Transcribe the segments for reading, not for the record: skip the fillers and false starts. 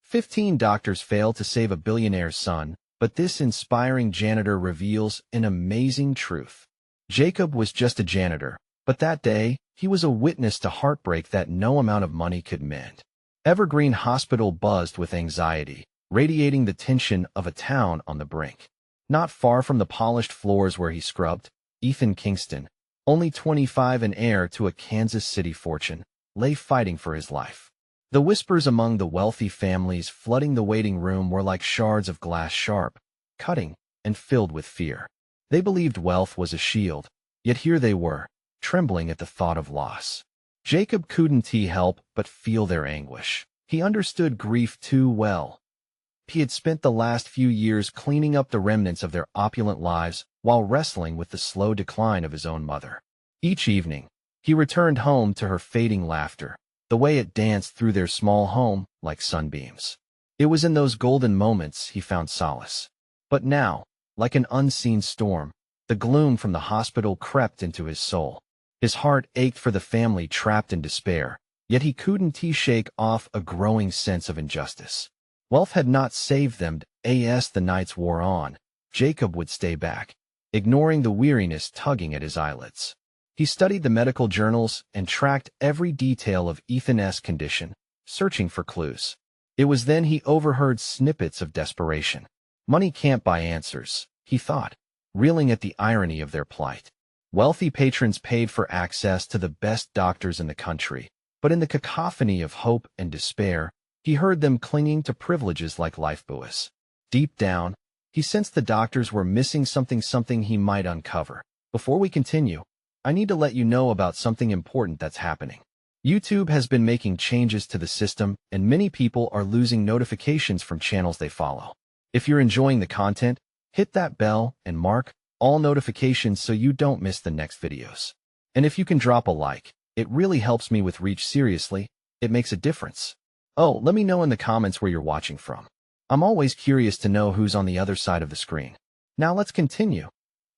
15 doctors fail to save a billionaire's son, but this inspiring janitor reveals an amazing truth. Jacob was just a janitor, but that day, he was a witness to heartbreak that no amount of money could mend. Evergreen Hospital buzzed with anxiety, radiating the tension of a town on the brink. Not far from the polished floors where he scrubbed, Ethan Kingston, only 25 and heir to a Kansas City fortune, lay fighting for his life. The whispers among the wealthy families flooding the waiting room were like shards of glass, sharp, cutting, and filled with fear. They believed wealth was a shield, yet here they were, trembling at the thought of loss. Jacob couldn't help but feel their anguish. He understood grief too well. He had spent the last few years cleaning up the remnants of their opulent lives while wrestling with the slow decline of his own mother. Each evening, he returned home to her fading laughter, the way it danced through their small home like sunbeams. It was in those golden moments he found solace. But now, like an unseen storm, the gloom from the hospital crept into his soul. His heart ached for the family trapped in despair, yet he couldn't shake off a growing sense of injustice. Wealth had not saved them. As the nights wore on, Jacob would stay back, ignoring the weariness tugging at his eyelids. He studied the medical journals and tracked every detail of Ethan's condition, searching for clues. It was then he overheard snippets of desperation. Money can't buy answers, he thought, reeling at the irony of their plight. Wealthy patrons paid for access to the best doctors in the country, but in the cacophony of hope and despair, he heard them clinging to privileges like lifebuoys. Deep down, he sensed the doctors were missing something he might uncover. Before we continue, I need to let you know about something important that's happening. YouTube has been making changes to the system, and many people are losing notifications from channels they follow. If you're enjoying the content, hit that bell and mark all notifications so you don't miss the next videos. And if you can drop a like, it really helps me with reach. Seriously, it makes a difference. Oh, let me know in the comments where you're watching from. I'm always curious to know who's on the other side of the screen. Now let's continue.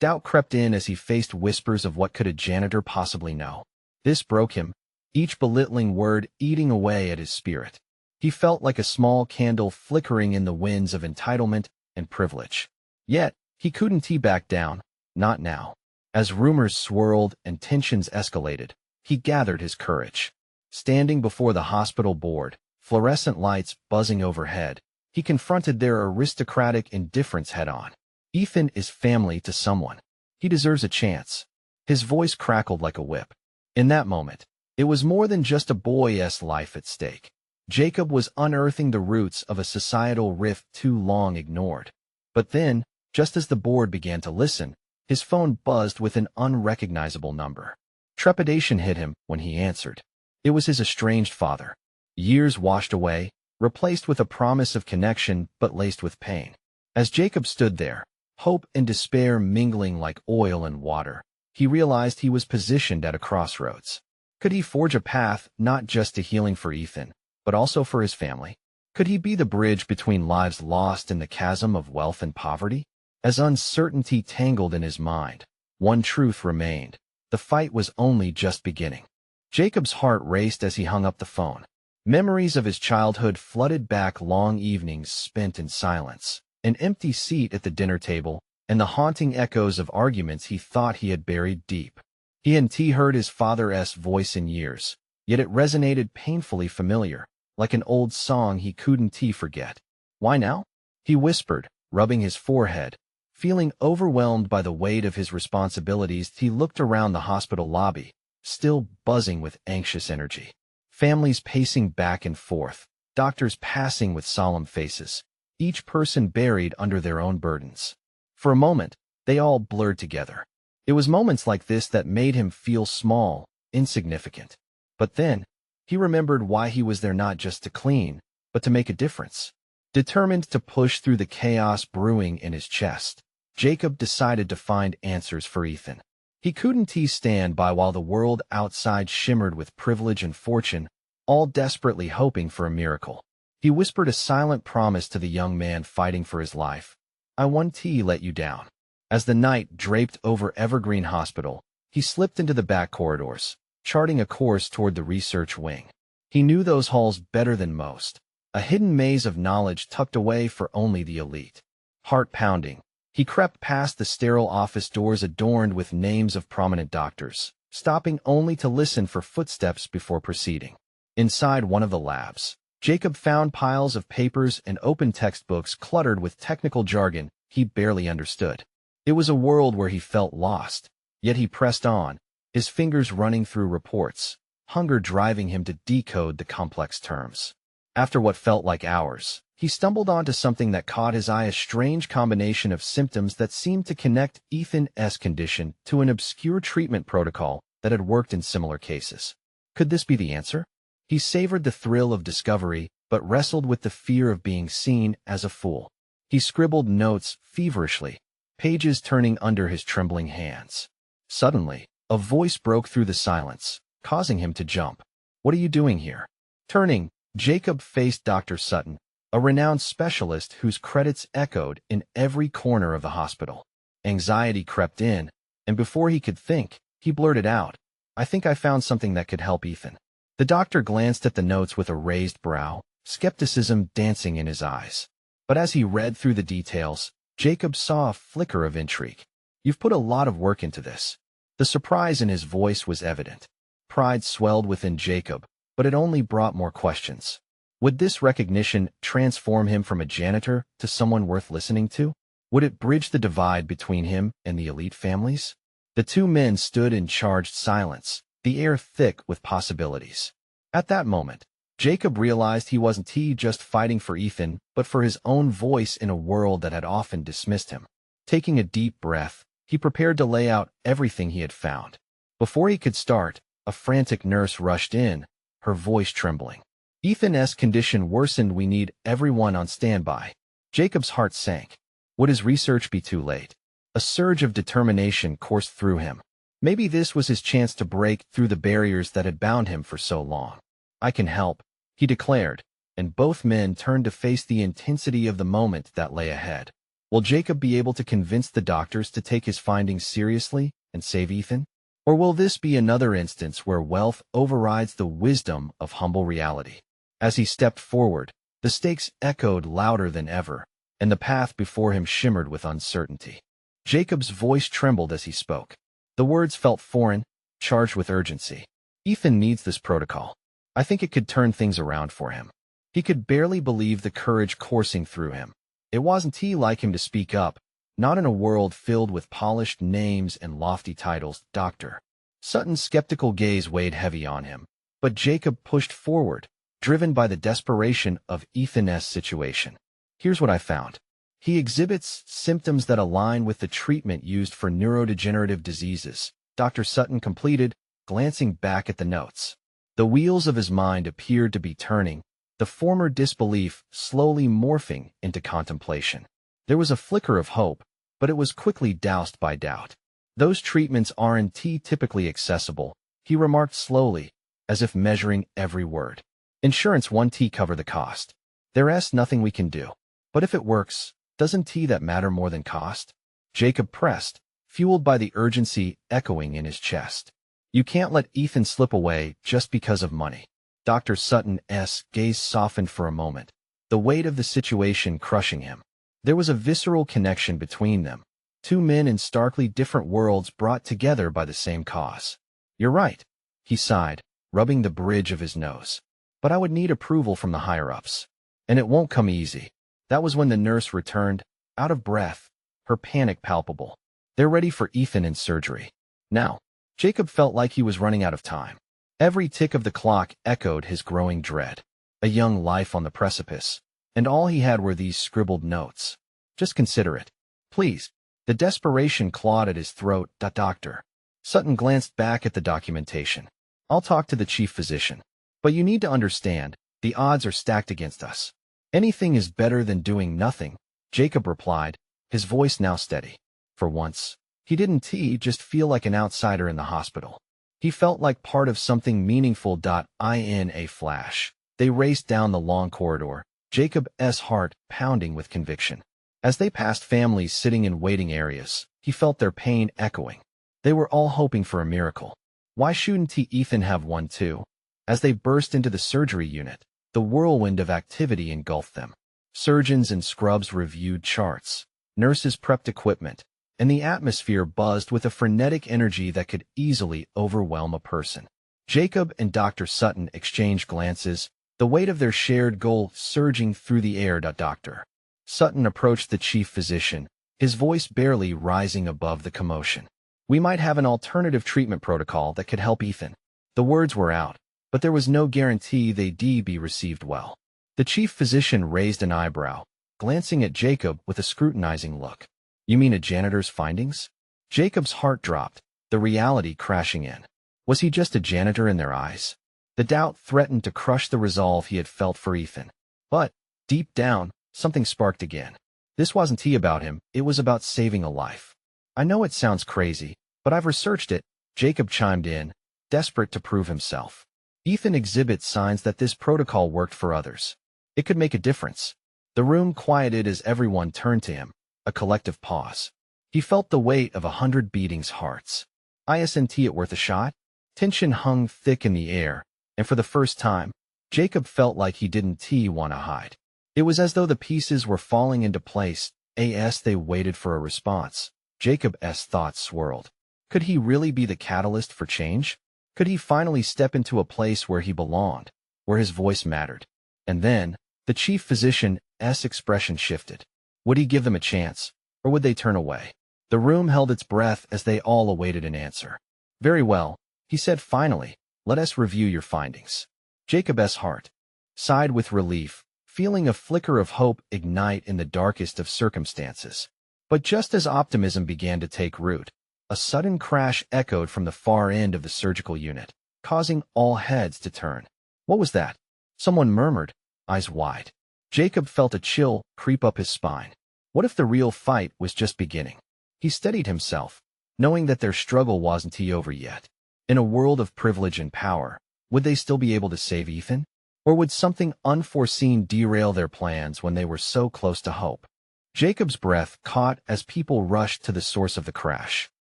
Doubt crept in as he faced whispers of what could a janitor possibly know. This broke him, each belittling word eating away at his spirit. He felt like a small candle flickering in the winds of entitlement and privilege. Yet, he couldn't back down, not now. As rumors swirled and tensions escalated, he gathered his courage. Standing before the hospital board, fluorescent lights buzzing overhead, he confronted their aristocratic indifference head-on. Ethan is family to someone. He deserves a chance. His voice crackled like a whip. In that moment, it was more than just a boy's life at stake. Jacob was unearthing the roots of a societal rift too long ignored. But then, just as the board began to listen, his phone buzzed with an unrecognizable number. Trepidation hit him when he answered. It was his estranged father. Years washed away, replaced with a promise of connection but laced with pain. As Jacob stood there, hope and despair mingling like oil and water, he realized he was positioned at a crossroads. Could he forge a path not just to healing for Ethan, but also for his family? Could he be the bridge between lives lost in the chasm of wealth and poverty? As uncertainty tangled in his mind, one truth remained. The fight was only just beginning. Jacob's heart raced as he hung up the phone. Memories of his childhood flooded back, long evenings spent in silence, an empty seat at the dinner table, and the haunting echoes of arguments he thought he had buried deep. He hadn't heard his father's voice in years, yet it resonated painfully familiar, like an old song he couldn't forget. Why now? He whispered, rubbing his forehead. Feeling overwhelmed by the weight of his responsibilities, he looked around the hospital lobby, still buzzing with anxious energy. Families pacing back and forth, doctors passing with solemn faces, each person buried under their own burdens. For a moment, they all blurred together. It was moments like this that made him feel small, insignificant. But then, he remembered why he was there, not just to clean, but to make a difference. Determined to push through the chaos brewing in his chest, Jacob decided to find answers for Ethan. He couldn't stand by while the world outside shimmered with privilege and fortune, all desperately hoping for a miracle. He whispered a silent promise to the young man fighting for his life. I won't let you down. As the night draped over Evergreen Hospital, he slipped into the back corridors, charting a course toward the research wing. He knew those halls better than most. a hidden maze of knowledge tucked away for only the elite. Heart pounding, he crept past the sterile office doors adorned with names of prominent doctors, stopping only to listen for footsteps before proceeding. Inside one of the labs, Jacob found piles of papers and open textbooks cluttered with technical jargon he barely understood. It was a world where he felt lost, yet he pressed on, his fingers running through reports, hunger driving him to decode the complex terms. After what felt like hours, he stumbled onto something that caught his eye, a strange combination of symptoms that seemed to connect Ethan's condition to an obscure treatment protocol that had worked in similar cases. Could this be the answer? He savored the thrill of discovery, but wrestled with the fear of being seen as a fool. He scribbled notes feverishly, pages turning under his trembling hands. Suddenly, a voice broke through the silence, causing him to jump. "What are you doing here?" Turning, Jacob faced Dr. Sutton, a renowned specialist whose credits echoed in every corner of the hospital. Anxiety crept in, and before he could think, he blurted out, "I think I found something that could help Ethan." The doctor glanced at the notes with a raised brow, skepticism dancing in his eyes. But as he read through the details, Jacob saw a flicker of intrigue. "You've put a lot of work into this." The surprise in his voice was evident. Pride swelled within Jacob, but it only brought more questions. Would this recognition transform him from a janitor to someone worth listening to? Would it bridge the divide between him and the elite families? The two men stood in charged silence, the air thick with possibilities. At that moment, Jacob realized he wasn't just fighting for Ethan, but for his own voice in a world that had often dismissed him. Taking a deep breath, he prepared to lay out everything he had found. Before he could start, a frantic nurse rushed in, her voice trembling. "Ethan's condition worsened. We need everyone on standby." Jacob's heart sank. Would his research be too late? A surge of determination coursed through him. Maybe this was his chance to break through the barriers that had bound him for so long. "I can help," he declared, and both men turned to face the intensity of the moment that lay ahead. Will Jacob be able to convince the doctors to take his findings seriously and save Ethan? Or will this be another instance where wealth overrides the wisdom of humble reality? As he stepped forward, the stakes echoed louder than ever, and the path before him shimmered with uncertainty. Jacob's voice trembled as he spoke. The words felt foreign, charged with urgency. "Ethan needs this protocol. I think it could turn things around for him." He could barely believe the courage coursing through him. It wasn't like him to speak up, not in a world filled with polished names and lofty titles. Dr. Sutton's skeptical gaze weighed heavy on him, but Jacob pushed forward, driven by the desperation of Ethan's situation. "Here's what I found. He exhibits symptoms that align with the treatment used for neurodegenerative diseases," Dr. Sutton completed, glancing back at the notes. The wheels of his mind appeared to be turning, the former disbelief slowly morphing into contemplation. There was a flicker of hope, but it was quickly doused by doubt. "Those treatments aren't typically accessible," he remarked slowly, as if measuring every word. "Insurance won't cover the cost. There's nothing we can do. But if it works, doesn't that matter more than cost?" Jacob pressed, fueled by the urgency echoing in his chest. "You can't let Ethan slip away just because of money." Dr. Sutton's gaze softened for a moment, the weight of the situation crushing him. There was a visceral connection between them, two men in starkly different worlds brought together by the same cause. "You're right," he sighed, rubbing the bridge of his nose. "But I would need approval from the higher-ups. And it won't come easy." That was when the nurse returned, out of breath, her panic palpable. "They're ready for Ethan in surgery now." Jacob felt like he was running out of time. Every tick of the clock echoed his growing dread. A young life on the precipice, and all he had were these scribbled notes. "Just consider it, please." The desperation clawed at his throat. "Doctor." Sutton glanced back at the documentation. "I'll talk to the chief physician. But you need to understand, the odds are stacked against us." "Anything is better than doing nothing," Jacob replied, his voice now steady. For once, he didn't just feel like an outsider in the hospital. He felt like part of something meaningful. In a flash, they raced down the long corridor, Jacob's heart pounding with conviction. As they passed families sitting in waiting areas, he felt their pain echoing. They were all hoping for a miracle. Why shouldn't Ethan have one too? As they burst into the surgery unit, The whirlwind of activity engulfed them. Surgeons and scrubs reviewed charts. Nurses prepped equipment, and the atmosphere buzzed with a frenetic energy that could easily overwhelm a person. Jacob and Dr. Sutton exchanged glances, the weight of their shared goal surging through the air. Dr. Sutton approached the chief physician, his voice barely rising above the commotion. "We might have an alternative treatment protocol that could help Ethan." The words were out, but there was no guarantee they'd be received well. The chief physician raised an eyebrow, glancing at Jacob with a scrutinizing look. "You mean a janitor's findings?" Jacob's heart dropped, the reality crashing in. Was he just a janitor in their eyes? The doubt threatened to crush the resolve he had felt for Ethan. But, deep down, something sparked again. This wasn't about him, it was about saving a life. "I know it sounds crazy, but I've researched it," Jacob chimed in, desperate to prove himself. "Ethan exhibits signs that this protocol worked for others. It could make a difference." The room quieted as everyone turned to him, a collective pause. He felt the weight of 100 beating hearts. Isn't it worth a shot? Tension hung thick in the air, and for the first time, Jacob felt like he didn't want to hide. It was as though the pieces were falling into place, as they waited for a response. Jacob's thoughts swirled. Could he really be the catalyst for change? Could he finally step into a place where he belonged, where his voice mattered? And then, the chief physician's expression shifted. Would he give them a chance, or would they turn away? The room held its breath as they all awaited an answer. "Very well," he said finally, "let us review your findings." Jacob's heart sighed with relief, feeling a flicker of hope ignite in the darkest of circumstances. But just as optimism began to take root, a sudden crash echoed from the far end of the surgical unit, causing all heads to turn. "What was that?" someone murmured, eyes wide. Jacob felt a chill creep up his spine. What if the real fight was just beginning? He steadied himself, knowing that their struggle wasn't over yet. In a world of privilege and power, would they still be able to save Ethan? Or would something unforeseen derail their plans when they were so close to hope? Jacob's breath caught as people rushed to the source of the crash.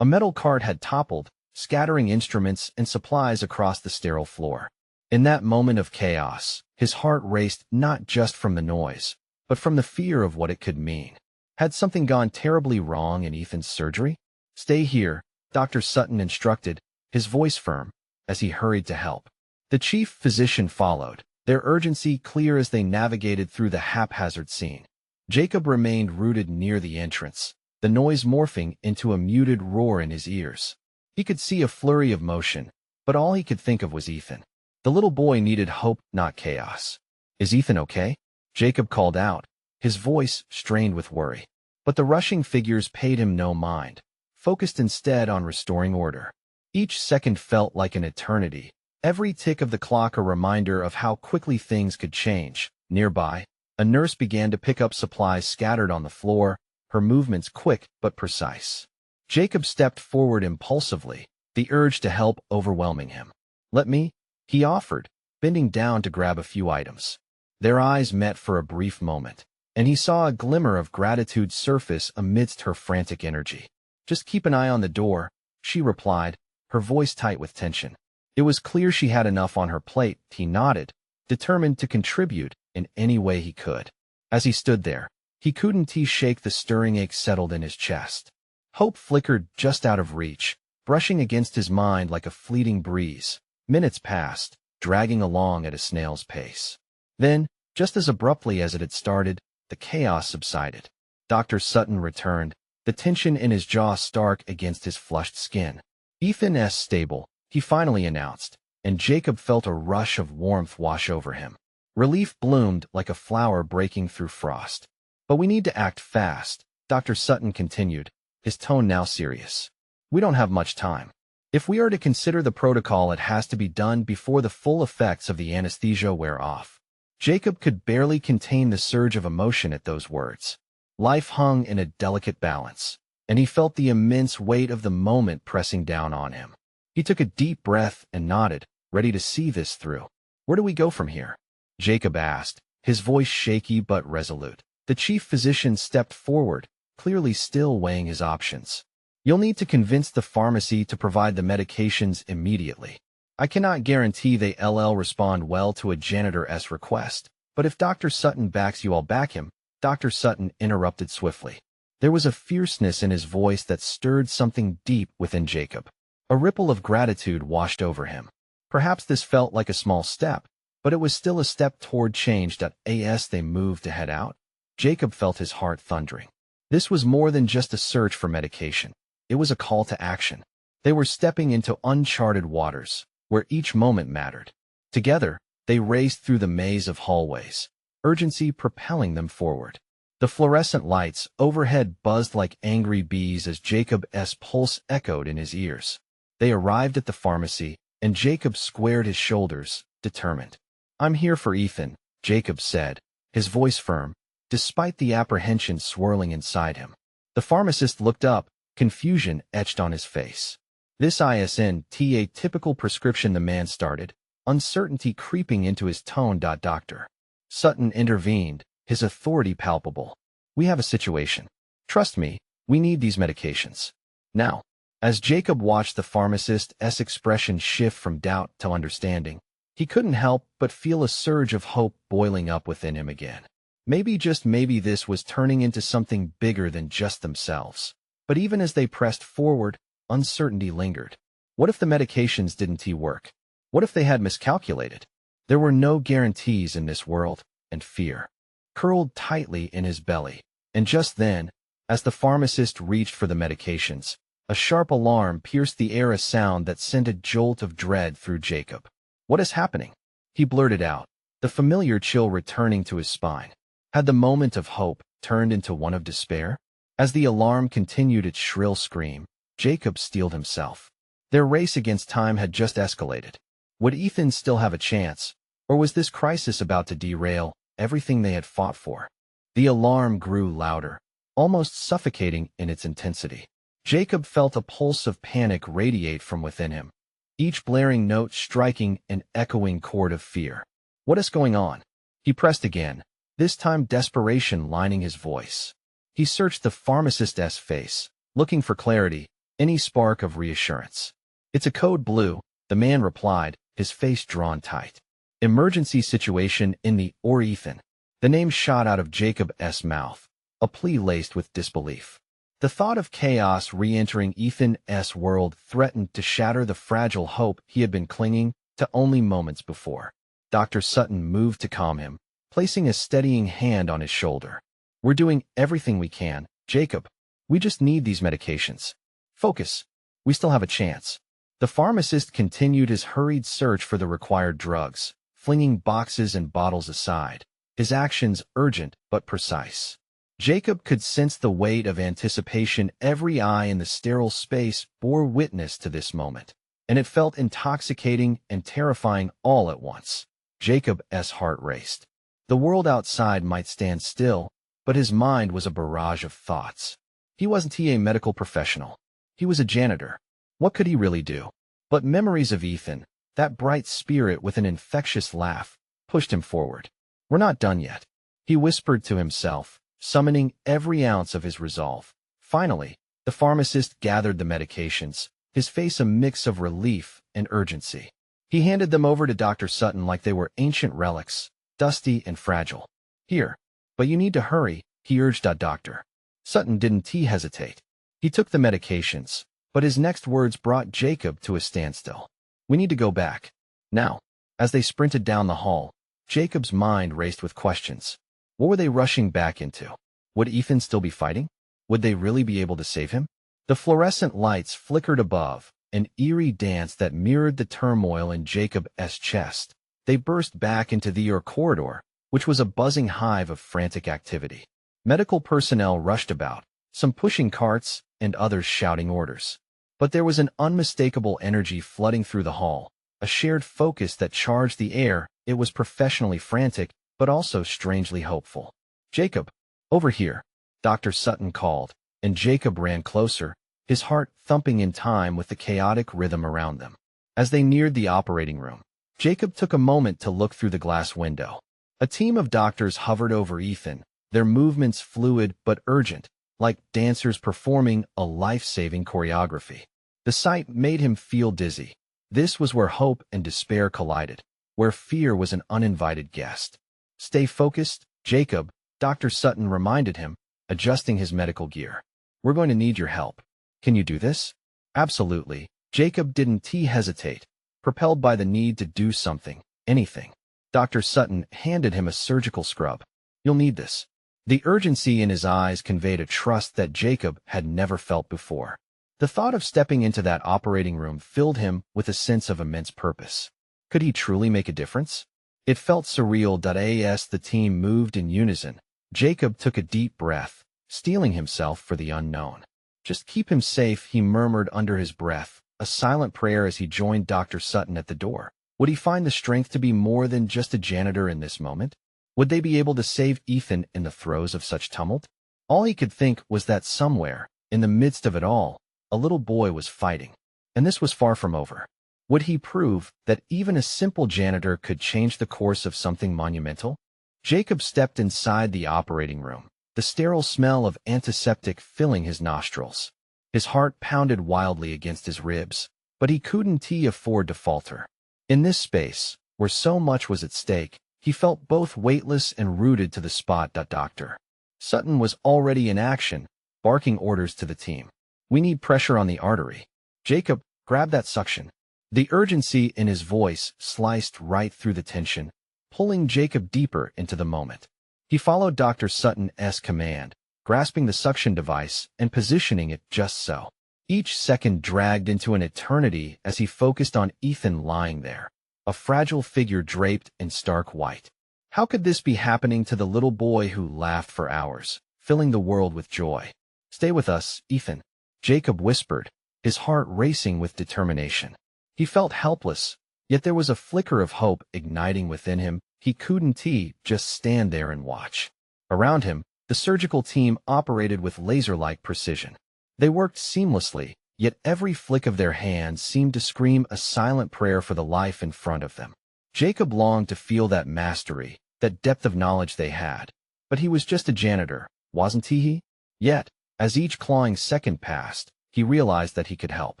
A metal cart had toppled, scattering instruments and supplies across the sterile floor. In that moment of chaos, his heart raced not just from the noise, but from the fear of what it could mean. Had something gone terribly wrong in Ethan's surgery? "Stay here," Dr. Sutton instructed, his voice firm, as he hurried to help. The chief physician followed, their urgency clear as they navigated through the haphazard scene. Jacob remained rooted near the entrance, the noise morphing into a muted roar in his ears. He could see a flurry of motion, but all he could think of was Ethan. The little boy needed hope, not chaos. "Is Ethan okay?" Jacob called out, his voice strained with worry. But the rushing figures paid him no mind, focused instead on restoring order. Each second felt like an eternity, every tick of the clock a reminder of how quickly things could change. Nearby, a nurse began to pick up supplies scattered on the floor, her movements quick but precise. Jacob stepped forward impulsively, the urge to help overwhelming him. "Let me," he offered, bending down to grab a few items. Their eyes met for a brief moment, and he saw a glimmer of gratitude surface amidst her frantic energy. "Just keep an eye on the door," she replied, her voice tight with tension. It was clear she had enough on her plate. He nodded, determined to contribute in any way he could. As he stood there, he couldn't shake the stirring ache settled in his chest. Hope flickered just out of reach, brushing against his mind like a fleeting breeze. Minutes passed, dragging along at a snail's pace. Then, just as abruptly as it had started, the chaos subsided. Dr. Sutton returned, the tension in his jaw stark against his flushed skin. "Ethan's stable," he finally announced, and Jacob felt a rush of warmth wash over him. Relief bloomed like a flower breaking through frost. "But we need to act fast," Dr. Sutton continued, his tone now serious. "We don't have much time. If we are to consider the protocol, it has to be done before the full effects of the anesthesia wear off." Jacob could barely contain the surge of emotion at those words. Life hung in a delicate balance, and he felt the immense weight of the moment pressing down on him. He took a deep breath and nodded, ready to see this through. "Where do we go from here?" Jacob asked, his voice shaky but resolute. The chief physician stepped forward, clearly still weighing his options. "You'll need to convince the pharmacy to provide the medications immediately. I cannot guarantee they'll respond well to a janitor's request, but if Dr. Sutton backs you, I'll back him, Dr. Sutton interrupted swiftly. There was a fierceness in his voice that stirred something deep within Jacob. A ripple of gratitude washed over him. Perhaps this felt like a small step, but it was still a step toward change. As they moved to head out, Jacob felt his heart thundering. This was more than just a search for medication. It was a call to action. They were stepping into uncharted waters, where each moment mattered. Together, they raced through the maze of hallways, urgency propelling them forward. The fluorescent lights overhead buzzed like angry bees as Jacob's pulse echoed in his ears. They arrived at the pharmacy, and Jacob squared his shoulders, determined. I'm here for Ethan, Jacob said, his voice firm, despite the apprehension swirling inside him. The pharmacist looked up, confusion etched on his face. This isn't a typical prescription, the man started, uncertainty creeping into his tone. Dr. Sutton intervened, his authority palpable. We have a situation. Trust me, we need these medications. Now. As Jacob watched the pharmacist's expression shift from doubt to understanding, he couldn't help but feel a surge of hope boiling up within him again. Maybe, just maybe, this was turning into something bigger than just themselves. But even as they pressed forward, uncertainty lingered. What if the medications didn't work? What if they had miscalculated? There were no guarantees in this world, and fear curled tightly in his belly. And just then, as the pharmacist reached for the medications, a sharp alarm pierced the air, a sound that sent a jolt of dread through Jacob. What is happening? He blurted out, the familiar chill returning to his spine. Had the moment of hope turned into one of despair? As the alarm continued its shrill scream, Jacob steeled himself. Their race against time had just escalated. Would Ethan still have a chance, or was this crisis about to derail everything they had fought for? The alarm grew louder, almost suffocating in its intensity. Jacob felt a pulse of panic radiate from within him, each blaring note striking an echoing chord of fear. What is going on? He pressed again, this time desperation lining his voice. He searched the pharmacist's face, looking for clarity, any spark of reassurance. It's a code blue, the man replied, his face drawn tight. Emergency situation in the Ethan. The name shot out of Jacob's mouth, a plea laced with disbelief. The thought of chaos re-entering Ethan's world threatened to shatter the fragile hope he had been clinging to only moments before. Dr. Sutton moved to calm him, placing a steadying hand on his shoulder. We're doing everything we can, Jacob. We just need these medications. Focus. We still have a chance. The pharmacist continued his hurried search for the required drugs, flinging boxes and bottles aside, his actions urgent but precise. Jacob could sense the weight of anticipation. Every eye in the sterile space bore witness to this moment, and it felt intoxicating and terrifying all at once. Jacob's heart raced. The world outside might stand still, but his mind was a barrage of thoughts. He wasn't a medical professional. He was a janitor. What could he really do? But memories of Ethan, that bright spirit with an infectious laugh, pushed him forward. We're not done yet, he whispered to himself, summoning every ounce of his resolve. Finally, the pharmacist gathered the medications, his face a mix of relief and urgency. He handed them over to Dr. Sutton like they were ancient relics, dusty and fragile. Here, but you need to hurry, he urged. Dr. Sutton didn't hesitate. He took the medications, but his next words brought Jacob to a standstill. We need to go back. Now. As they sprinted down the hall, Jacob's mind raced with questions. What were they rushing back into? Would Ethan still be fighting? Would they really be able to save him? The fluorescent lights flickered above, an eerie dance that mirrored the turmoil in Jacob's chest. They burst back into the corridor, which was a buzzing hive of frantic activity. Medical personnel rushed about, some pushing carts and others shouting orders. But there was an unmistakable energy flooding through the hall, a shared focus that charged the air. It was professionally frantic, but also strangely hopeful. Jacob, over here, Dr. Sutton called, and Jacob ran closer, his heart thumping in time with the chaotic rhythm around them. As they neared the operating room, Jacob took a moment to look through the glass window. A team of doctors hovered over Ethan, their movements fluid but urgent, like dancers performing a life-saving choreography. The sight made him feel dizzy. This was where hope and despair collided, where fear was an uninvited guest. Stay focused, Jacob, Dr. Sutton reminded him, adjusting his medical gear. We're going to need your help. Can you do this? Absolutely. Jacob didn't hesitate, propelled by the need to do something, anything. Dr. Sutton handed him a surgical scrub. You'll need this. The urgency in his eyes conveyed a trust that Jacob had never felt before. The thought of stepping into that operating room filled him with a sense of immense purpose. Could he truly make a difference? It felt surreal. As the team moved in unison, Jacob took a deep breath, steeling himself for the unknown. Just keep him safe, he murmured under his breath, a silent prayer as he joined Dr. Sutton at the door. Would he find the strength to be more than just a janitor in this moment? Would they be able to save Ethan in the throes of such tumult? All he could think was that somewhere, in the midst of it all, a little boy was fighting. And this was far from over. Would he prove that even a simple janitor could change the course of something monumental? Jacob stepped inside the operating room, the sterile smell of antiseptic filling his nostrils. His heart pounded wildly against his ribs, but he couldn't afford to falter. In this space, where so much was at stake, he felt both weightless and rooted to the spot. Dr. Sutton was already in action, barking orders to the team. We need pressure on the artery. Jacob, grab that suction. The urgency in his voice sliced right through the tension, pulling Jacob deeper into the moment. He followed Dr. Sutton's command, grasping the suction device and positioning it just so. Each second dragged into an eternity as he focused on Ethan lying there, a fragile figure draped in stark white. How could this be happening to the little boy who laughed for hours, filling the world with joy? Stay with us, Ethan, Jacob whispered, his heart racing with determination. He felt helpless, yet there was a flicker of hope igniting within him. He couldn't just stand there and watch. Around him, the surgical team operated with laser-like precision. They worked seamlessly, yet every flick of their hands seemed to scream a silent prayer for the life in front of them. Jacob longed to feel that mastery, that depth of knowledge they had. But he was just a janitor, wasn't he? Yet, as each clawing second passed, he realized that he could help.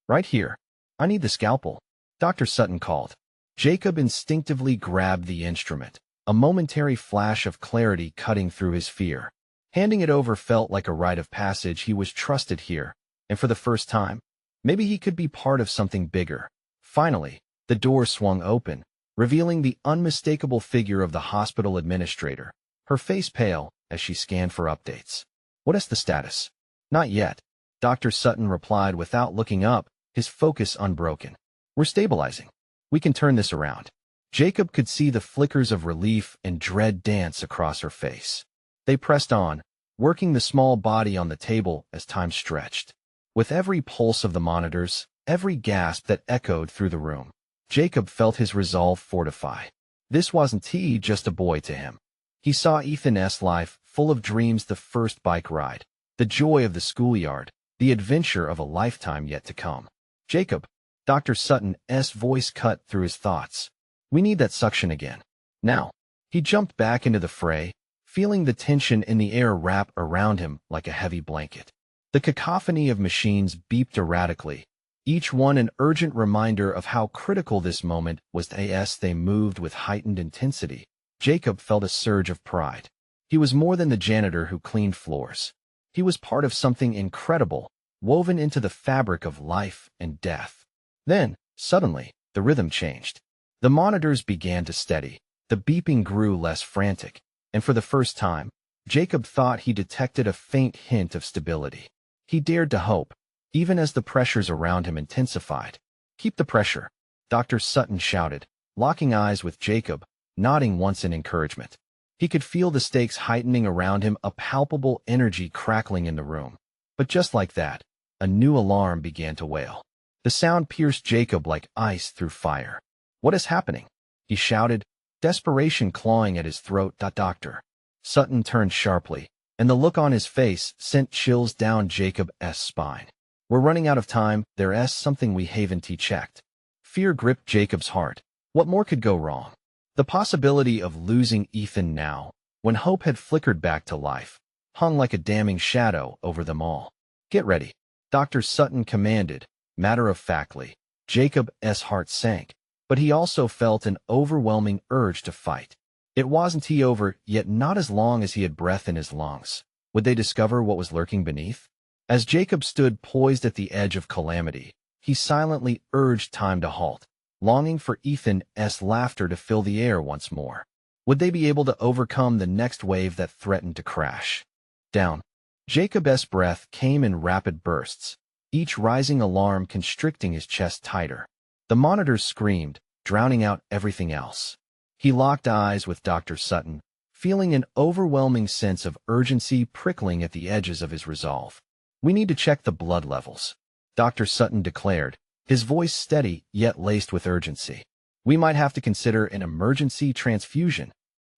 Right here. I need the scalpel, Dr. Sutton called. Jacob instinctively grabbed the instrument, a momentary flash of clarity cutting through his fear. Handing it over felt like a rite of passage. He was trusted here, and for the first time, maybe he could be part of something bigger. Finally, the door swung open, revealing the unmistakable figure of the hospital administrator, her face pale as she scanned for updates. What is the status? Not yet, Dr. Sutton replied without looking up, his focus unbroken. We're stabilizing. We can turn this around. Jacob could see the flickers of relief and dread dance across her face. They pressed on, working the small body on the table as time stretched. With every pulse of the monitors, every gasp that echoed through the room, Jacob felt his resolve fortify. This wasn't just a boy to him. He saw Ethan's life full of dreams, the first bike ride, the joy of the schoolyard, the adventure of a lifetime yet to come. Jacob, Dr. Sutton's voice cut through his thoughts. We need that suction again. Now. He jumped back into the fray, feeling the tension in the air wrap around him like a heavy blanket. The cacophony of machines beeped erratically, each one an urgent reminder of how critical this moment was. As they moved with heightened intensity, Jacob felt a surge of pride. He was more than the janitor who cleaned floors. He was part of something incredible, woven into the fabric of life and death. Then, suddenly, the rhythm changed. The monitors began to steady, the beeping grew less frantic, and for the first time, Jacob thought he detected a faint hint of stability. He dared to hope, even as the pressures around him intensified. Keep the pressure, Dr. Sutton shouted, locking eyes with Jacob, nodding once in encouragement. He could feel the stakes heightening around him, a palpable energy crackling in the room. But just like that, a new alarm began to wail. The sound pierced Jacob like ice through fire. What is happening? He shouted, desperation clawing at his throat. Dr. Sutton turned sharply, and the look on his face sent chills down Jacob's spine. We're running out of time. There's something we haven't checked. Fear gripped Jacob's heart. What more could go wrong? The possibility of losing Ethan now, when hope had flickered back to life, hung like a damning shadow over them all. Get ready, Dr. Sutton commanded, matter-of-factly. Jacob's heart sank, but he also felt an overwhelming urge to fight. It wasn't over, yet not as long as he had breath in his lungs. Would they discover what was lurking beneath? As Jacob stood poised at the edge of calamity, he silently urged time to halt, longing for Ethan's laughter to fill the air once more. Would they be able to overcome the next wave that threatened to crash? Down. Jacob's breath came in rapid bursts, each rising alarm constricting his chest tighter. The monitors screamed, drowning out everything else. He locked eyes with Dr. Sutton, feeling an overwhelming sense of urgency prickling at the edges of his resolve. "We need to check the blood levels," Dr. Sutton declared, his voice steady yet laced with urgency. "We might have to consider an emergency transfusion."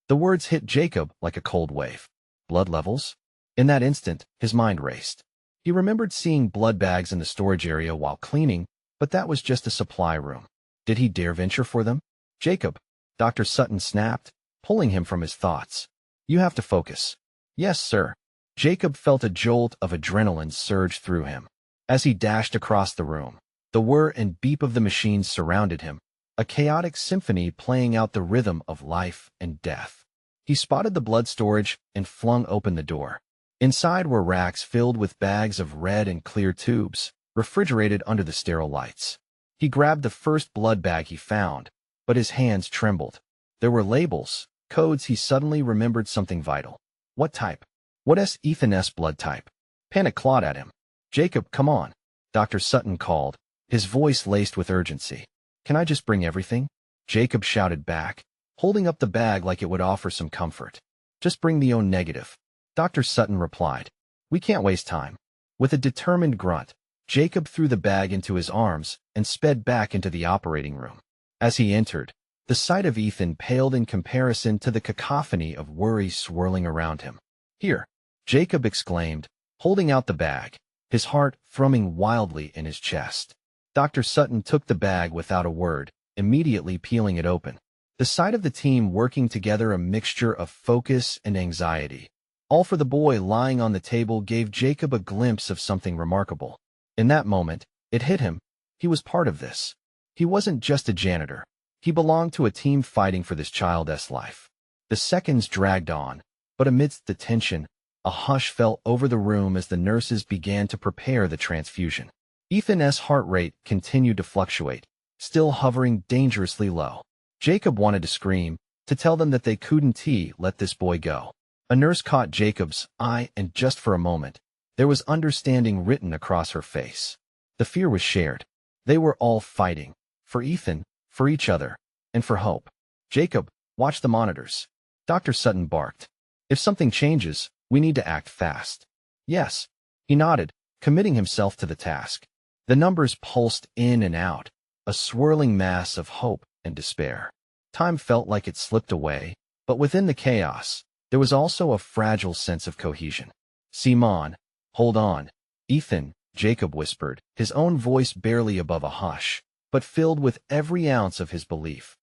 The words hit Jacob like a cold wave. Blood levels? In that instant, his mind raced. He remembered seeing blood bags in the storage area while cleaning, but that was just a supply room. Did he dare venture for them? "Jacob," Dr. Sutton snapped, pulling him from his thoughts. "You have to focus." "Yes, sir." Jacob felt a jolt of adrenaline surge through him. As he dashed across the room, the whir and beep of the machines surrounded him, a chaotic symphony playing out the rhythm of life and death. He spotted the blood storage and flung open the door. Inside were racks filled with bags of red and clear tubes, refrigerated under the sterile lights. He grabbed the first blood bag he found, but his hands trembled. There were labels, codes. He suddenly remembered something vital. What type? What's Ethan's blood type? Panic clawed at him. "Jacob, come on," Dr. Sutton called, his voice laced with urgency. "Can I just bring everything?" Jacob shouted back, holding up the bag like it would offer some comfort. "Just bring the O negative," Dr. Sutton replied. "We can't waste time." With a determined grunt, Jacob threw the bag into his arms and sped back into the operating room. As he entered, the sight of Ethan paled in comparison to the cacophony of worry swirling around him. "Here," Jacob exclaimed, holding out the bag, his heart thrumming wildly in his chest. Dr. Sutton took the bag without a word, immediately peeling it open. The sight of the team working together, a mixture of focus and anxiety, all for the boy lying on the table, gave Jacob a glimpse of something remarkable. In that moment, it hit him. He was part of this. He wasn't just a janitor. He belonged to a team fighting for this child's life. The seconds dragged on, but amidst the tension, a hush fell over the room as the nurses began to prepare the transfusion. Ethan's heart rate continued to fluctuate, still hovering dangerously low. Jacob wanted to scream, to tell them that they couldn't let this boy go. A nurse caught Jacob's eye, and just for a moment, there was understanding written across her face. The fear was shared. They were all fighting. For Ethan, for each other, and for hope. "Jacob, watch the monitors," Dr. Sutton barked. "If something changes, we need to act fast." "Yes," he nodded, committing himself to the task. The numbers pulsed in and out, a swirling mass of hope and despair. Time felt like it slipped away, but within the chaos, there was also a fragile sense of cohesion. "Simon, hold on." "Ethan," Jacob whispered, his own voice barely above a hush, but filled with every ounce of his belief.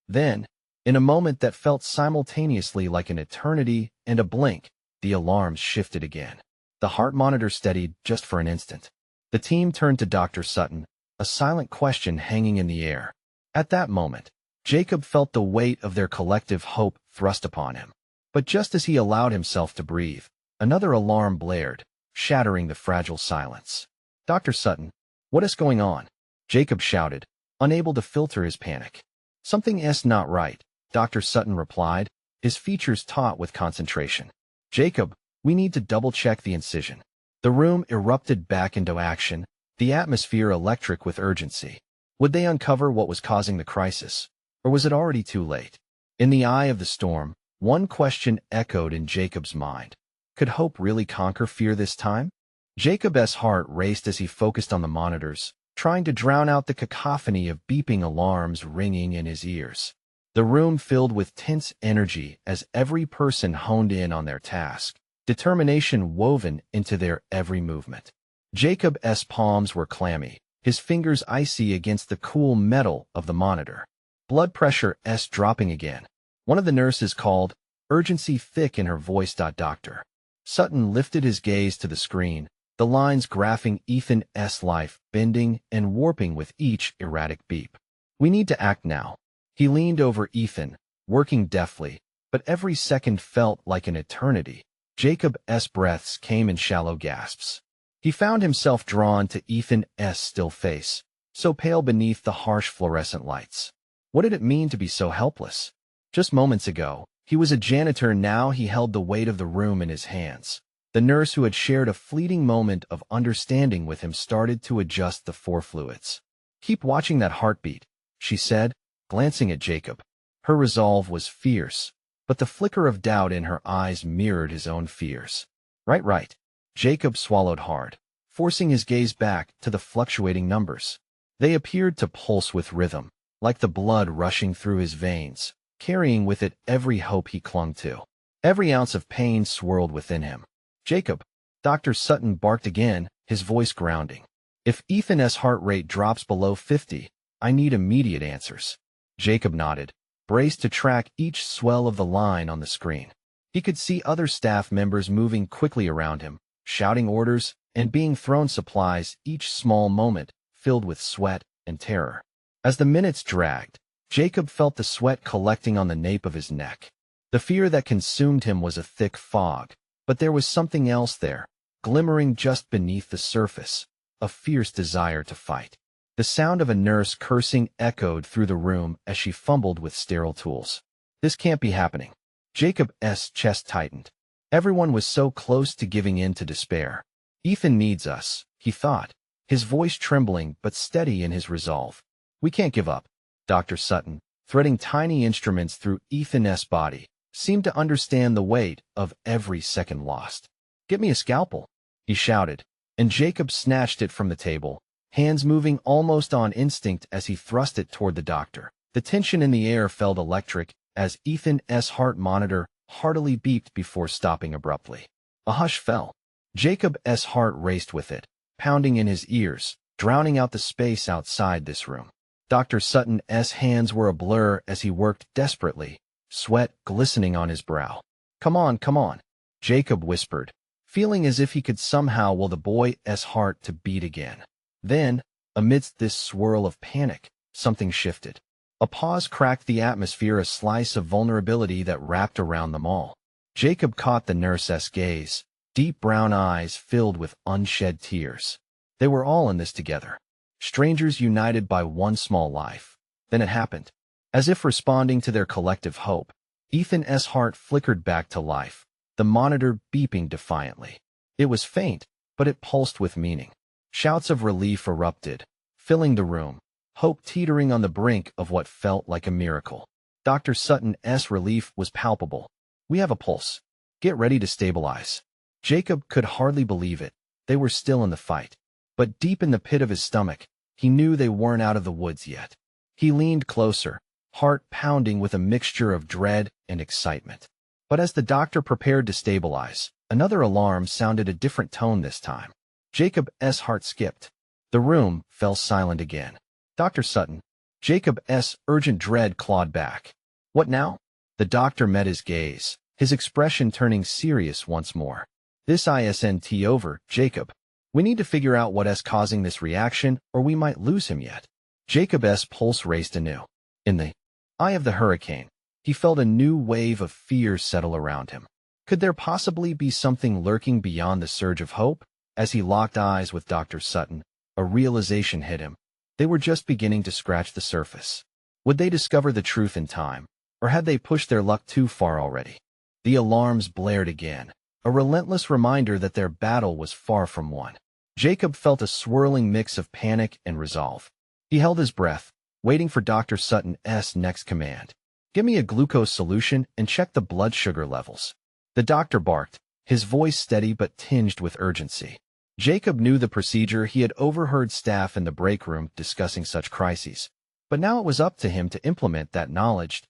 Then, in a moment that felt simultaneously like an eternity and a blink, the alarms shifted again. The heart monitor steadied just for an instant. The team turned to Dr. Sutton, a silent question hanging in the air. At that moment, Jacob felt the weight of their collective hope thrust upon him. But just as he allowed himself to breathe, another alarm blared, shattering the fragile silence. "Dr. Sutton, what is going on?" Jacob shouted, unable to filter his panic. "Something's not right," Dr. Sutton replied, his features taut with concentration. "Jacob, we need to double-check the incision." The room erupted back into action, the atmosphere electric with urgency. Would they uncover what was causing the crisis, or was it already too late? In the eye of the storm, one question echoed in Jacob's mind. Could hope really conquer fear this time? Jacob's heart raced as he focused on the monitors, trying to drown out the cacophony of beeping alarms ringing in his ears. The room filled with tense energy as every person honed in on their task, determination woven into their every movement. Jacob's palms were clammy, his fingers icy against the cool metal of the monitor. Blood pressure dropping again. One of the nurses called, urgency thick in her voice. Dr. Sutton lifted his gaze to the screen, the lines graphing Ethan's life, bending and warping with each erratic beep. We need to act now. He leaned over Ethan, working deftly, but every second felt like an eternity. Jacob's breaths came in shallow gasps. He found himself drawn to Ethan's still face, so pale beneath the harsh fluorescent lights. What did it mean to be so helpless? Just moments ago, he was a janitor. Now he held the weight of the room in his hands. The nurse who had shared a fleeting moment of understanding with him started to adjust the four fluids. "Keep watching that heartbeat," she said, glancing at Jacob. Her resolve was fierce, but the flicker of doubt in her eyes mirrored his own fears. Right. Jacob swallowed hard, forcing his gaze back to the fluctuating numbers. They appeared to pulse with rhythm, like the blood rushing through his veins, carrying with it every hope he clung to. Every ounce of pain swirled within him. "Jacob," Dr. Sutton barked again, his voice grounding. "If Ethan's heart rate drops below 50, I need immediate answers." Jacob nodded, braced to track each swell of the line on the screen. He could see other staff members moving quickly around him, shouting orders and being thrown supplies, each small moment filled with sweat and terror. As the minutes dragged, Jacob felt the sweat collecting on the nape of his neck. The fear that consumed him was a thick fog, but there was something else there, glimmering just beneath the surface, a fierce desire to fight. The sound of a nurse cursing echoed through the room as she fumbled with sterile tools. This can't be happening. Jacob's chest tightened. Everyone was so close to giving in to despair. "Ethan needs us," he thought, his voice trembling but steady in his resolve. "We can't give up." Dr. Sutton, threading tiny instruments through Ethan's body, seemed to understand the weight of every second lost. "Get me a scalpel," he shouted, and Jacob snatched it from the table, hands moving almost on instinct as he thrust it toward the doctor. The tension in the air felt electric as Ethan's heart monitor heartily beeped before stopping abruptly. A hush fell. Jacob's heart raced with it, pounding in his ears, drowning out the space outside this room. Dr. Sutton's hands were a blur as he worked desperately, sweat glistening on his brow. Come on, Jacob whispered, feeling as if he could somehow will the boy's heart to beat again. Then, amidst this swirl of panic, something shifted. A pause cracked the atmosphere, a slice of vulnerability that wrapped around them all. Jacob caught the nurse's gaze, deep brown eyes filled with unshed tears. They were all in this together, strangers united by one small life. Then it happened. As if responding to their collective hope, Ethan's heart flickered back to life, the monitor beeping defiantly. It was faint, but it pulsed with meaning. Shouts of relief erupted, filling the room, hope teetering on the brink of what felt like a miracle. Dr. Sutton's relief was palpable. We have a pulse. Get ready to stabilize. Jacob could hardly believe it. They were still in the fight. But deep in the pit of his stomach, he knew they weren't out of the woods yet. He leaned closer, heart pounding with a mixture of dread and excitement. But as the doctor prepared to stabilize, another alarm sounded, a different tone this time. Jacob's heart skipped. The room fell silent again. Dr. Sutton. Jacob's urgent dread clawed back. What now? The doctor met his gaze, his expression turning serious once more. This isn't over, Jacob. We need to figure out what's causing this reaction, or we might lose him yet. Jacob's pulse raced anew. In the eye of the hurricane, he felt a new wave of fear settle around him. Could there possibly be something lurking beyond the surge of hope? As he locked eyes with Dr. Sutton, a realization hit him. They were just beginning to scratch the surface. Would they discover the truth in time, or had they pushed their luck too far already? The alarms blared again, a relentless reminder that their battle was far from won. Jacob felt a swirling mix of panic and resolve. He held his breath, waiting for Dr. Sutton's next command. Give me a glucose solution and check the blood sugar levels. The doctor barked, his voice steady but tinged with urgency. Jacob knew the procedure. He had overheard staff in the break room discussing such crises, but now it was up to him to implement that knowledge.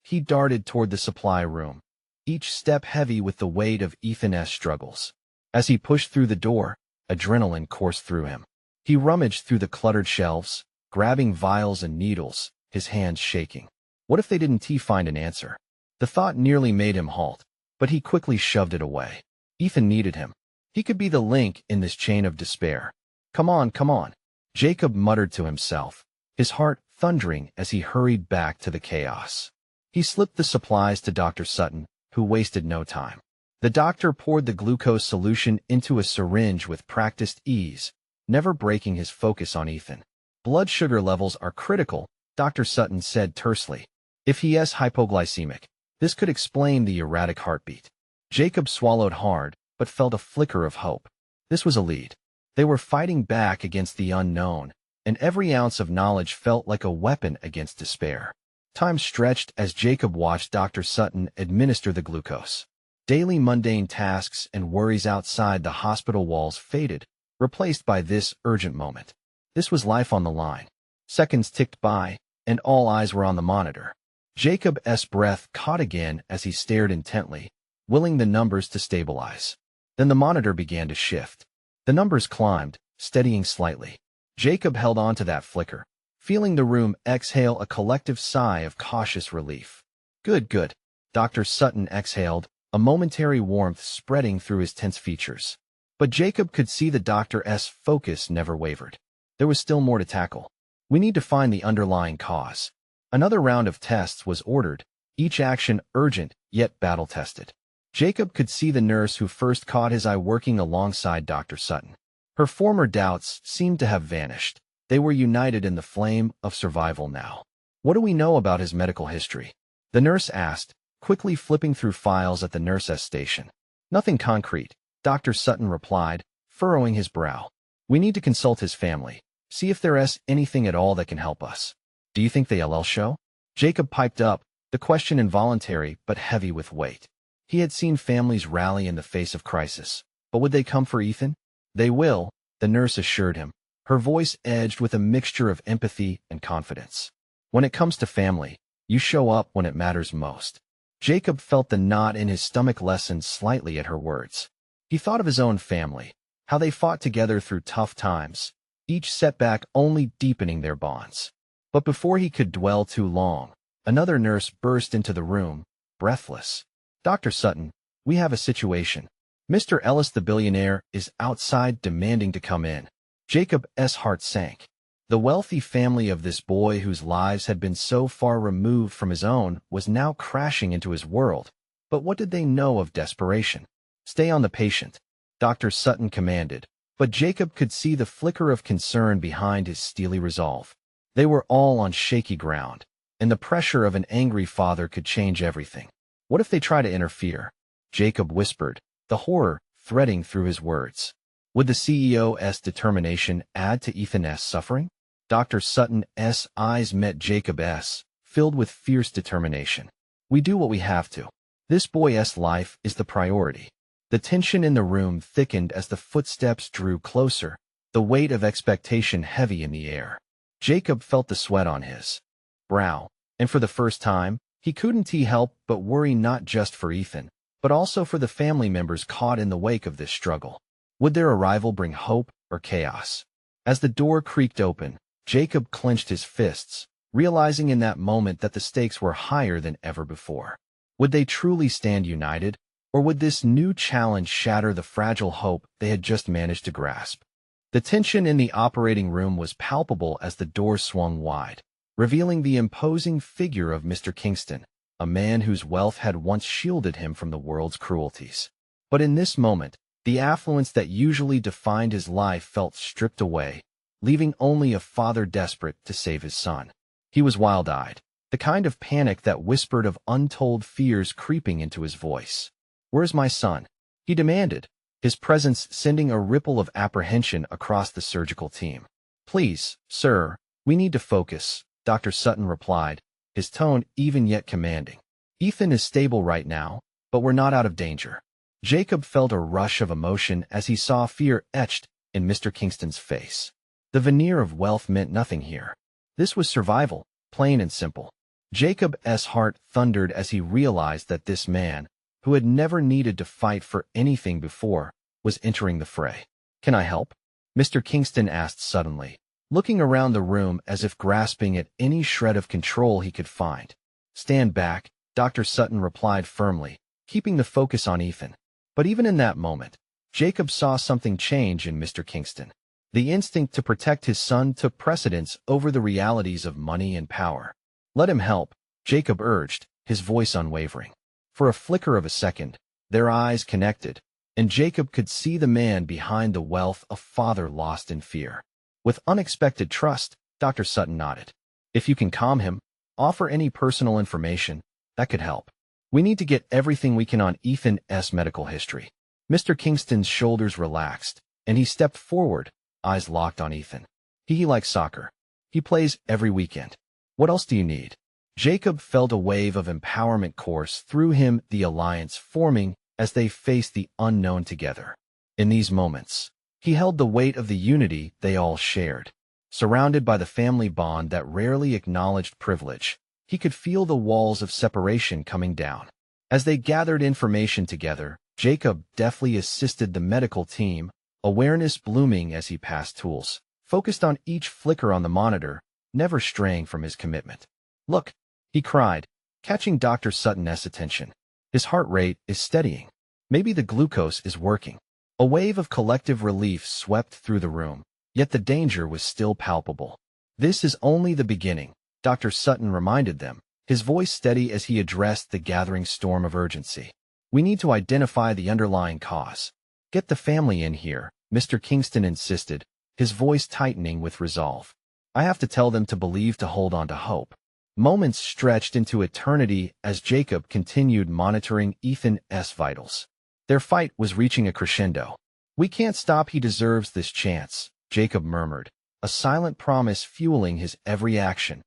He darted toward the supply room, each step heavy with the weight of Ethan's struggles. As he pushed through the door, adrenaline coursed through him. He rummaged through the cluttered shelves, grabbing vials and needles, his hands shaking. What if they didn't find an answer? The thought nearly made him halt, but he quickly shoved it away. Ethan needed him. He could be the link in this chain of despair. Come on, Jacob muttered to himself, his heart thundering as he hurried back to the chaos. He slipped the supplies to Dr. Sutton, who wasted no time. The doctor poured the glucose solution into a syringe with practiced ease, never breaking his focus on Ethan. Blood sugar levels are critical, Dr. Sutton said tersely. If he is hypoglycemic, this could explain the erratic heartbeat. Jacob swallowed hard, but felt a flicker of hope. This was a lead. They were fighting back against the unknown, and every ounce of knowledge felt like a weapon against despair. Time stretched as Jacob watched Dr. Sutton administer the glucose. Daily mundane tasks and worries outside the hospital walls faded, replaced by this urgent moment. This was life on the line. Seconds ticked by, and all eyes were on the monitor. Jacob's breath caught again as he stared intently, willing the numbers to stabilize. Then the monitor began to shift. The numbers climbed, steadying slightly. Jacob held on to that flicker, feeling the room exhale a collective sigh of cautious relief. Good. Dr. Sutton exhaled, a momentary warmth spreading through his tense features. But Jacob could see the doctor's focus never wavered. There was still more to tackle. We need to find the underlying cause. Another round of tests was ordered, each action urgent yet battle-tested. Jacob could see the nurse who first caught his eye working alongside Dr. Sutton. Her former doubts seemed to have vanished. They were united in the flame of survival now. What do we know about his medical history? The nurse asked, quickly flipping through files at the nurse's station. Nothing concrete, Dr. Sutton replied, furrowing his brow. We need to consult his family, see if there is anything at all that can help us. Do you think they'll show? Jacob piped up, the question involuntary but heavy with weight. He had seen families rally in the face of crisis, but would they come for Ethan? They will, the nurse assured him, her voice edged with a mixture of empathy and confidence. When it comes to family, you show up when it matters most. Jacob felt the knot in his stomach lessen slightly at her words. He thought of his own family, how they fought together through tough times, each setback only deepening their bonds. But before he could dwell too long, another nurse burst into the room, breathless. Dr. Sutton, we have a situation. Mr. Ellis the billionaire is outside demanding to come in. Jacob's heart sank. The wealthy family of this boy whose lives had been so far removed from his own was now crashing into his world. But what did they know of desperation? Stay on the patient, Dr. Sutton commanded, but Jacob could see the flicker of concern behind his steely resolve. They were all on shaky ground, and the pressure of an angry father could change everything. What if they try to interfere? Jacob whispered, the horror threading through his words. Would the CEO's determination add to Ethan's suffering? Dr. Sutton's eyes met Jacob's, filled with fierce determination. We do what we have to. This boy's life is the priority. The tension in the room thickened as the footsteps drew closer, the weight of expectation heavy in the air. Jacob felt the sweat on his brow, and for the first time, he couldn't help but worry not just for Ethan, but also for the family members caught in the wake of this struggle. Would their arrival bring hope or chaos? As the door creaked open, Jacob clenched his fists, realizing in that moment that the stakes were higher than ever before. Would they truly stand united, or would this new challenge shatter the fragile hope they had just managed to grasp? The tension in the operating room was palpable as the door swung wide, revealing the imposing figure of Mr. Kingston, a man whose wealth had once shielded him from the world's cruelties. But in this moment, the affluence that usually defined his life felt stripped away, leaving only a father desperate to save his son. He was wild-eyed, the kind of panic that whispered of untold fears creeping into his voice. "Where's my son?" he demanded, his presence sending a ripple of apprehension across the surgical team. "Please, sir, we need to focus," Dr. Sutton replied, his tone even yet commanding. "Ethan is stable right now, but we're not out of danger." Jacob felt a rush of emotion as he saw fear etched in Mr. Kingston's face. The veneer of wealth meant nothing here. This was survival, plain and simple. Jacob's heart thundered as he realized that this man, who had never needed to fight for anything before, was entering the fray. "Can I help?" Mr. Kingston asked suddenly, looking around the room as if grasping at any shred of control he could find. "Stand back," Dr. Sutton replied firmly, keeping the focus on Ethan. But even in that moment, Jacob saw something change in Mr. Kingston. The instinct to protect his son took precedence over the realities of money and power. "Let him help," Jacob urged, his voice unwavering. For a flicker of a second, their eyes connected, and Jacob could see the man behind the wealth, a father lost in fear. With unexpected trust, Dr. Sutton nodded. "If you can calm him, offer any personal information, that could help. We need to get everything we can on Ethan's medical history." Mr. Kingston's shoulders relaxed, and he stepped forward, eyes locked on Ethan. "He likes soccer. He plays every weekend. What else do you need?" Jacob felt a wave of empowerment course through him, the alliance forming as they faced the unknown together. In these moments, he held the weight of the unity they all shared. Surrounded by the family bond that rarely acknowledged privilege, he could feel the walls of separation coming down. As they gathered information together, Jacob deftly assisted the medical team, awareness blooming as he passed tools, focused on each flicker on the monitor, never straying from his commitment. "Look," he cried, catching Dr. Sutton's attention. "His heart rate is steadying. Maybe the glucose is working." A wave of collective relief swept through the room, yet the danger was still palpable. "This is only the beginning," Dr. Sutton reminded them, his voice steady as he addressed the gathering storm of urgency. "We need to identify the underlying cause." "Get the family in here," Mr. Kingston insisted, his voice tightening with resolve. "I have to tell them to believe, to hold on to hope." Moments stretched into eternity as Jacob continued monitoring Ethan's vitals. Their fight was reaching a crescendo. "We can't stop, he deserves this chance," Jacob murmured, a silent promise fueling his every action.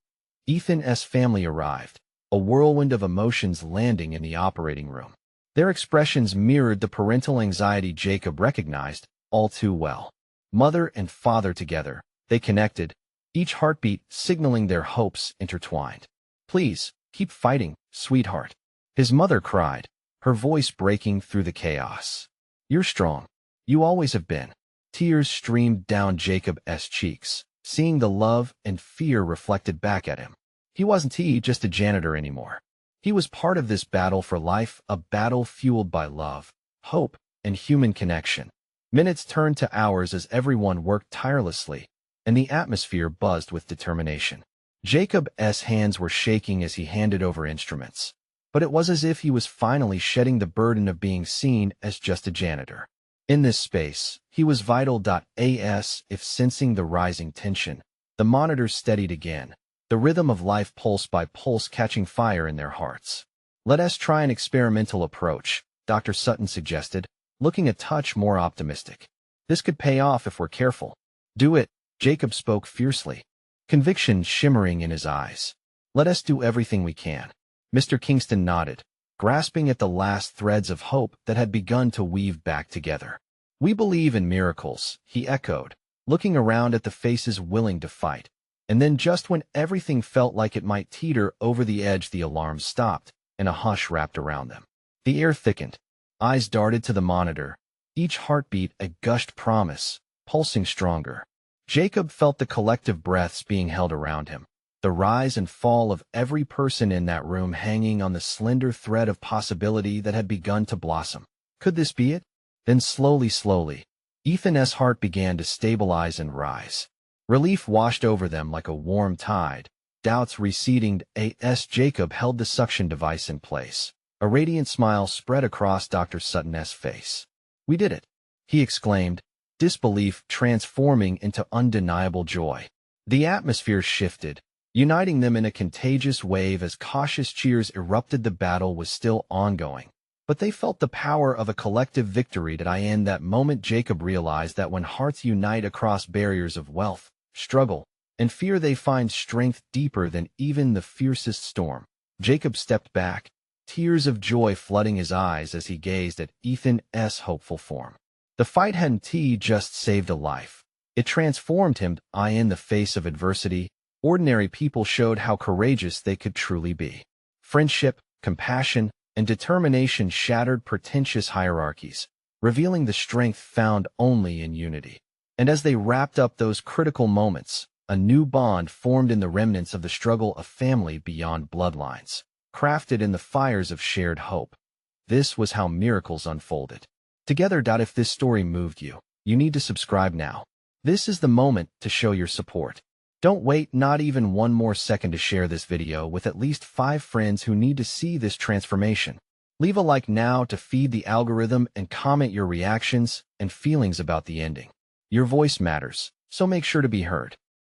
Ethan's family arrived, a whirlwind of emotions landing in the operating room. Their expressions mirrored the parental anxiety Jacob recognized all too well. Mother and father together, they connected, each heartbeat signaling their hopes intertwined. "Please, keep fighting, sweetheart," his mother cried, her voice breaking through the chaos. "You're strong. You always have been." Tears streamed down Jacob's cheeks, seeing the love and fear reflected back at him. He wasn't just a janitor anymore. He was part of this battle for life, a battle fueled by love, hope, and human connection. Minutes turned to hours as everyone worked tirelessly, and the atmosphere buzzed with determination. Jacob's hands were shaking as he handed over instruments, but it was as if he was finally shedding the burden of being seen as just a janitor. In this space, he was vital. If sensing the rising tension, the monitors steadied again, the rhythm of life pulse by pulse catching fire in their hearts. "Let us try an experimental approach," Dr. Sutton suggested, looking a touch more optimistic. "This could pay off if we're careful." "Do it," Jacob spoke fiercely, conviction shimmering in his eyes. "Let us do everything we can." Mr. Kingston nodded, grasping at the last threads of hope that had begun to weave back together. "We believe in miracles," he echoed, looking around at the faces willing to fight. And then just when everything felt like it might teeter over the edge, the alarms stopped, and a hush wrapped around them. The air thickened. Eyes darted to the monitor, each heartbeat a gushed promise, pulsing stronger. Jacob felt the collective breaths being held around him, the rise and fall of every person in that room hanging on the slender thread of possibility that had begun to blossom. Could this be it? Then slowly, Ethan's heart began to stabilize and rise. Relief washed over them like a warm tide, doubts receding as Jacob held the suction device in place. A radiant smile spread across Dr. Sutton's face. "We did it," he exclaimed, disbelief transforming into undeniable joy. The atmosphere shifted, uniting them in a contagious wave as cautious cheers erupted. The battle was still ongoing, but they felt the power of a collective victory. In that moment, Jacob realized that when hearts unite across barriers of wealth, struggle, and fear, they find strength deeper than even the fiercest storm. Jacob stepped back, tears of joy flooding his eyes as he gazed at Ethan's hopeful form. The fight hadn't just saved a life. It transformed him. In the face of adversity, ordinary people showed how courageous they could truly be. Friendship, compassion, and determination shattered pretentious hierarchies, revealing the strength found only in unity. And as they wrapped up those critical moments, a new bond formed in the remnants of the struggle, a family beyond bloodlines, crafted in the fires of shared hope. This was how miracles unfolded. Together. If this story moved you, you need to subscribe now. This is the moment to show your support. Don't wait not even one more second to share this video with at least 5 friends who need to see this transformation. Leave a like now to feed the algorithm and comment your reactions and feelings about the ending. Your voice matters, so make sure to be heard.